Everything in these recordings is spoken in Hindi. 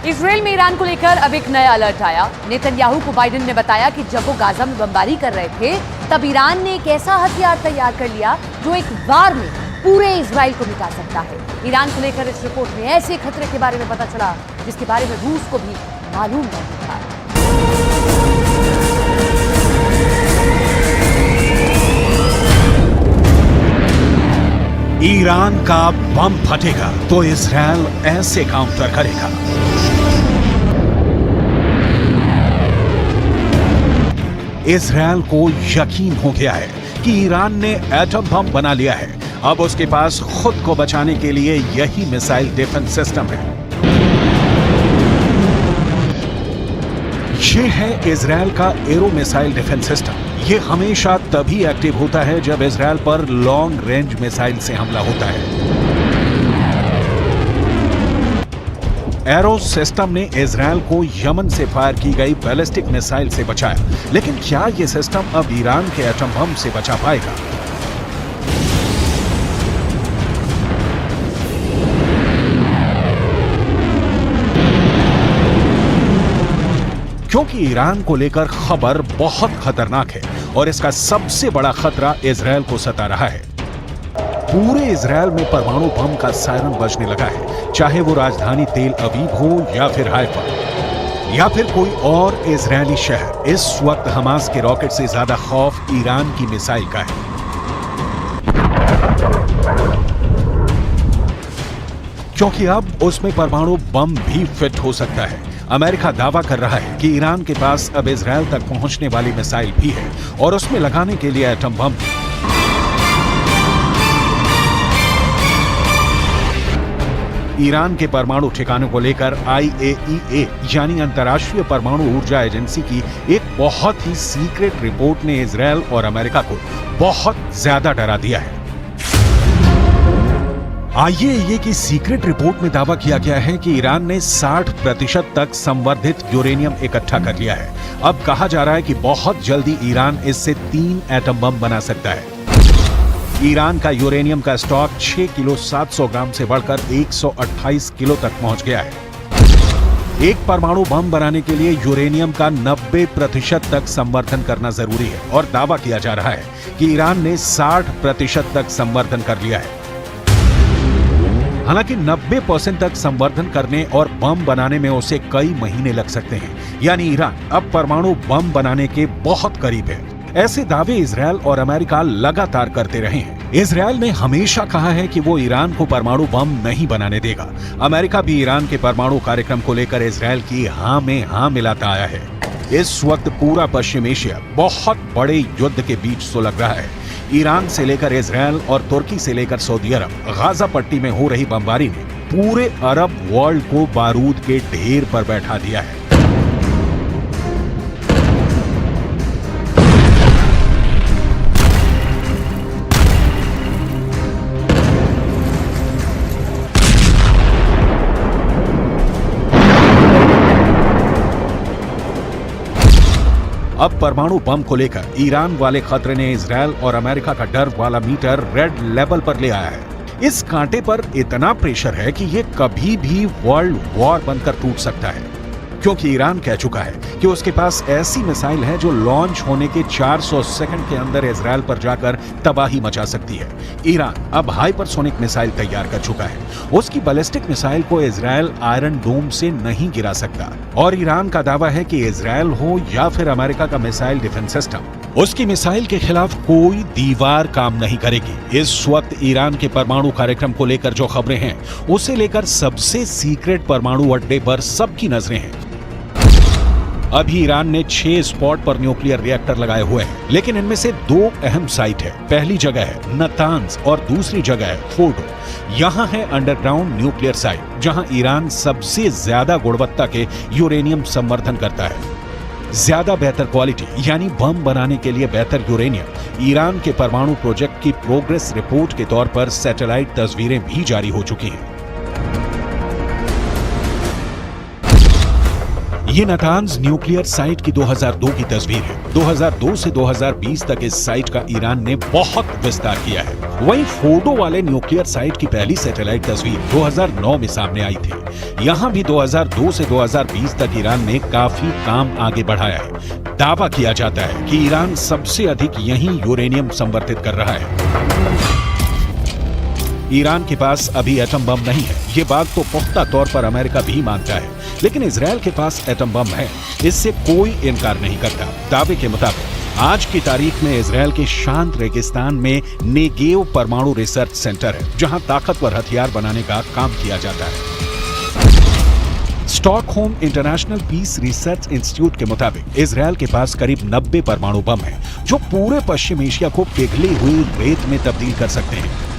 इजराइल में ईरान को लेकर अब एक नया अलर्ट आया। नेतन्याहू को बाइडेन ने बताया कि जब वो गाजा में बमबारी कर रहे थे तब ईरान ने एक ऐसा हथियार तैयार कर लिया जो एक बार में पूरे इजराइल को मिटा सकता है। ईरान को लेकर इस रिपोर्ट में ऐसे खतरे के बारे में पता चला जिसके बारे में रूस को भी मालूम नहीं था। ईरान का बम फटेगा तो इजराइल ऐसे काउंटर करेगा। इजराइल को यकीन हो गया है कि ईरान ने एटम बम बना लिया है। अब उसके पास खुद को बचाने के लिए यही मिसाइल डिफेंस सिस्टम है। ये है इजराइल का एरो मिसाइल डिफेंस सिस्टम। ये हमेशा तभी एक्टिव होता है जब इजराइल पर लॉन्ग रेंज मिसाइल से हमला होता है। एरो सिस्टम ने इजराइल को यमन से फायर की गई बैलिस्टिक मिसाइल से बचाया, लेकिन क्या यह सिस्टम अब ईरान के एटम बम से बचा पाएगा? क्योंकि ईरान को लेकर खबर बहुत खतरनाक है और इसका सबसे बड़ा खतरा इजराइल को सता रहा है। पूरे इजराइल में परमाणु बम का सायरन बजने लगा है, चाहे वो राजधानी तेल अवीव हो या फिर हाइफा या फिर कोई और इजरायली शहर। इस वक्त हमास के रॉकेट से ज्यादा खौफ ईरान की मिसाइल का है। क्योंकि अब उसमें परमाणु बम भी फिट हो सकता है। अमेरिका दावा कर रहा है कि ईरान के पास अब इजराइल तक पहुंचने वाली मिसाइल भी है और उसमें लगाने के लिए एटम बम। ईरान के परमाणु ठिकानों को लेकर IAEA यानी अंतर्राष्ट्रीय परमाणु ऊर्जा एजेंसी की एक बहुत ही सीक्रेट रिपोर्ट ने इजराइल और अमेरिका को बहुत ज्यादा डरा दिया है। IAEA की सीक्रेट रिपोर्ट में दावा किया गया है कि ईरान ने 60% तक संवर्धित यूरेनियम इकट्ठा कर लिया है। अब कहा जा रहा है कि बहुत जल्दी ईरान इससे 3 एटम बम बना सकता है। ईरान का यूरेनियम का स्टॉक 6 किलो 700 ग्राम से बढ़कर 128 किलो तक पहुंच गया है। एक परमाणु बम बनाने के लिए यूरेनियम का 90% तक संवर्धन करना जरूरी है और दावा किया जा रहा है कि ईरान ने 60% तक संवर्धन कर लिया है। हालांकि 90% तक संवर्धन करने और बम बनाने में उसे कई महीने लग सकते हैं, यानी ईरान अब परमाणु बम बनाने के बहुत करीब है। ऐसे दावे इजराइल और अमेरिका लगातार करते रहे हैं। इजराइल ने हमेशा कहा है कि वो ईरान को परमाणु बम नहीं बनाने देगा। अमेरिका भी ईरान के परमाणु कार्यक्रम को लेकर इजराइल की हां में हां मिलाता आया है। इस वक्त पूरा पश्चिम एशिया बहुत बड़े युद्ध के बीच सुलग रहा है। ईरान से लेकर इजराइल और तुर्की से लेकर सऊदी अरब, गाजा पट्टी में हो रही बमबारी ने पूरे अरब वर्ल्ड को बारूद के ढेर पर बैठा दिया है। अब परमाणु बम को लेकर ईरान वाले खतरे ने इजराइल और अमेरिका का डर वाला मीटर रेड लेवल पर ले आया है। इस कांटे पर इतना प्रेशर है कि ये कभी भी वर्ल्ड वॉर बनकर टूट सकता है, क्योंकि ईरान कह चुका है कि उसके पास ऐसी मिसाइल है जो लॉन्च होने के 400 सेकंड के अंदर इजराइल पर जाकर तबाही मचा सकती है। ईरान अब हाइपरसोनिक मिसाइल तैयार कर चुका है। उसकी बैलिस्टिक मिसाइल को इजराइल आयरन डोम से नहीं गिरा सकता और ईरान का दावा है कि इजराइल हो या फिर अमेरिका का मिसाइल डिफेंस सिस्टम, उसकी मिसाइल के खिलाफ कोई दीवार काम नहीं करेगी। इस वक्त ईरान के परमाणु कार्यक्रम को लेकर जो खबरें हैं, उसे लेकर सबसे सीक्रेट परमाणु अड्डे पर सबकी नजरें हैं। अभी ईरान ने 6 स्पॉट पर न्यूक्लियर रिएक्टर लगाए हुए हैं, लेकिन इनमें से 2 अहम साइट है। पहली जगह है नतांज और दूसरी जगह है फोर्डो। यहाँ है अंडरग्राउंड न्यूक्लियर साइट, जहाँ ईरान सबसे ज्यादा गुणवत्ता के यूरेनियम संवर्धन करता है। ज्यादा बेहतर क्वालिटी यानी बम बनाने के लिए बेहतर यूरेनियम ईरान के परमाणु प्रोजेक्ट की प्रोग्रेस रिपोर्ट के तौर पर सैटेलाइट तस्वीरें भी जारी हो चुकी हैं। ये नातांज न्यूक्लियर साइट की 2002 की तस्वीर है। 2002 से 2020 तक इस साइट का ईरान ने बहुत विस्तार किया है। वहीं फोर्डो वाले न्यूक्लियर साइट की पहली सैटेलाइट तस्वीर 2009 में सामने आई थी। यहाँ भी 2002 से 2020 तक ईरान ने काफी काम आगे बढ़ाया है। दावा किया जाता है कि ईरान सबसे अधिक यहीं यूरेनियम संवर्धित कर रहा है। ईरान के पास अभी एटम बम नहीं है, ये बात तो पुख्ता तौर पर अमेरिका भी मानता है, लेकिन इजरायल के पास एटम बम है, इससे कोई इनकार नहीं करता। दावे के मुताबिक आज की तारीख में इजरायल के शांत रेगिस्तान में नेगेव परमाणु रिसर्च सेंटर है, जहां ताकतवर हथियार बनाने का काम किया जाता है। Stockholm International Peace Research Institute के मुताबिक इजरायल के पास करीब 90 परमाणु बम हैं, जो पूरे पश्चिम एशिया को पिघली हुई रेत में तब्दील कर सकते हैं।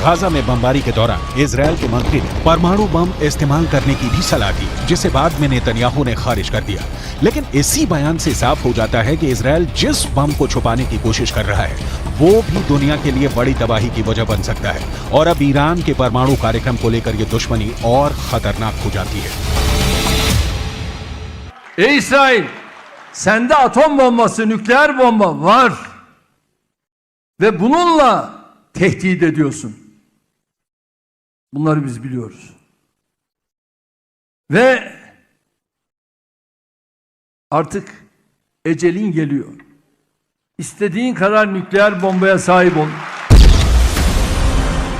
गाजा में बमबारी के दौरान इजरायल के मंत्री ने परमाणु बम इस्तेमाल करने की भी सलाह दी, जिसे बाद में नेतन्याहू ने खारिज कर दिया। लेकिन इसी बयान से साफ हो जाता है कि इजरायल जिस बम को छुपाने की कोशिश कर रहा है, वो भी दुनिया के लिए बड़ी तबाही की वजह बन सकता है। और अब ईरान के परमाणु कार्यक्रम को लेकर ये दुश्मनी और खतरनाक हो जाती है। İsrail, sende atom bombası, nükleer bomba var ve bununla tehdit ediyorsun. Bunları biz biliyoruz. Ve artık ecelin geliyor. İstediğin kadar nükleer bombaya sahip ol.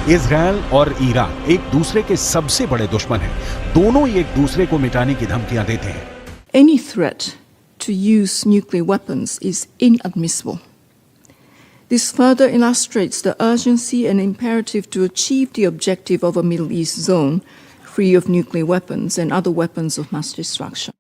Israel और ईरान एक दूसरे के सबसे बड़े दुश्मन हैं। दोनों ही एक दूसरे को मिटाने की धमकियां देते हैं। Any threat to use nuclear weapons is inadmissible. This further illustrates the urgency and imperative to achieve the objective of a Middle East zone free of nuclear weapons and other weapons of mass destruction.